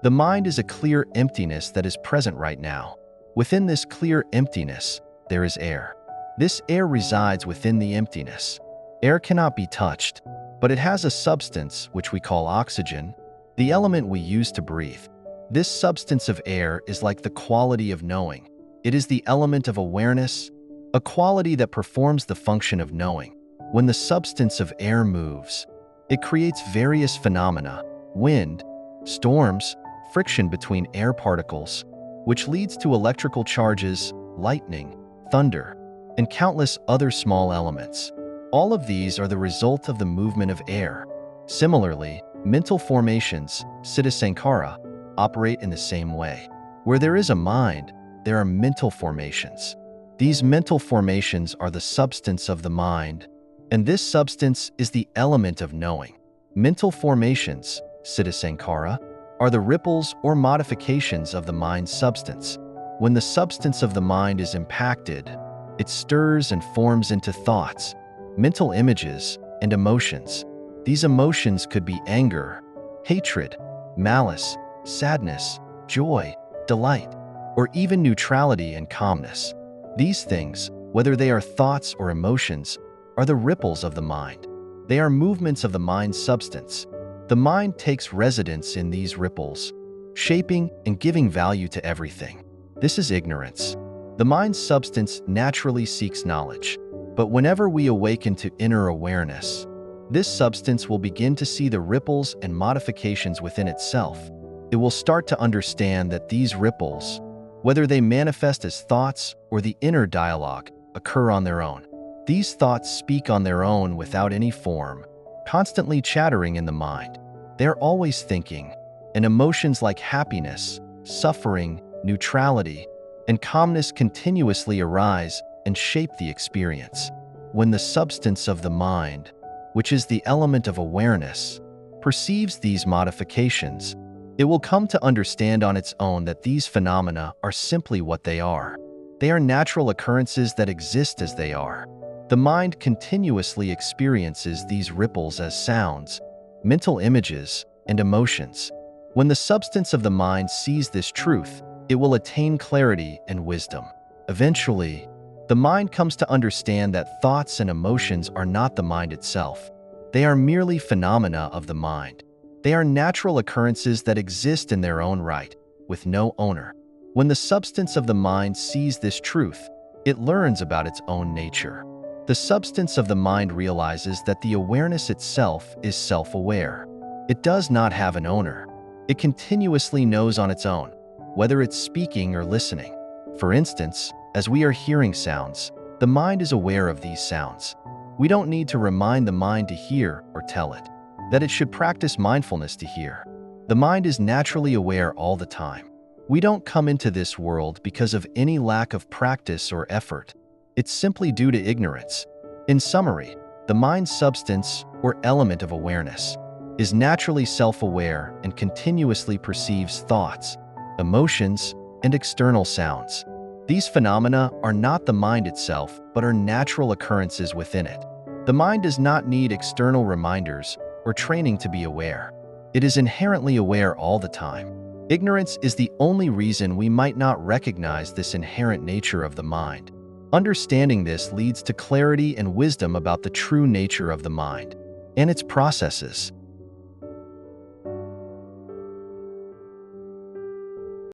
The mind is a clear emptiness that is present right now. Within this clear emptiness, there is air. This air resides within the emptiness. Air cannot be touched, but it has a substance which we call oxygen, the element we use to breathe. This substance of air is like the quality of knowing. It is the element of awareness, a quality that performs the function of knowing. When the substance of air moves, it creates various phenomena: wind, storms, friction between air particles, which leads to electrical charges, lightning, thunder, and countless other small elements. All of these are the result of the movement of air. Similarly, mental formations, htips, operate in the same way. Where there is a mind, there are mental formations. These mental formations are the substance of the mind, and this substance is the element of knowing. Mental formations, htips, are the ripples or modifications of the mind's substance. When the substance of the mind is impacted, it stirs and forms into thoughts, mental images, and emotions. These emotions could be anger, hatred, malice, sadness, joy, delight, or even neutrality and calmness. These things, whether they are thoughts or emotions, are the ripples of the mind. They are movements of the mind's substance. The mind takes residence in these ripples, shaping and giving value to everything. This is ignorance. The mind's substance naturally seeks knowledge, but whenever we awaken to inner awareness, this substance will begin to see the ripples and modifications within itself. It will start to understand that these ripples, whether they manifest as thoughts or the inner dialogue, occur on their own. These thoughts speak on their own without any form, constantly chattering in the mind. They are always thinking, and emotions like happiness, suffering, neutrality, and calmness continuously arise and shape the experience. When the substance of the mind, which is the element of awareness, perceives these modifications, it will come to understand on its own that these phenomena are simply what they are. They are natural occurrences that exist as they are. The mind continuously experiences these ripples as sounds, mental images, and emotions. When the substance of the mind sees this truth, it will attain clarity and wisdom. Eventually, the mind comes to understand that thoughts and emotions are not the mind itself. They are merely phenomena of the mind. They are natural occurrences that exist in their own right, with no owner. When the substance of the mind sees this truth, it learns about its own nature. The substance of the mind realizes that the awareness itself is self-aware. It does not have an owner. It continuously knows on its own, whether it's speaking or listening. For instance, as we are hearing sounds, the mind is aware of these sounds. We don't need to remind the mind to hear or tell it that it should practice mindfulness to hear. The mind is naturally aware all the time. We don't come into this world because of any lack of practice or effort. It's simply due to ignorance. In summary, the mind's substance, or element of awareness, is naturally self-aware and continuously perceives thoughts, emotions, and external sounds. These phenomena are not the mind itself, but are natural occurrences within it. The mind does not need external reminders or training to be aware. It is inherently aware all the time. Ignorance is the only reason we might not recognize this inherent nature of the mind. Understanding this leads to clarity and wisdom about the true nature of the mind and its processes.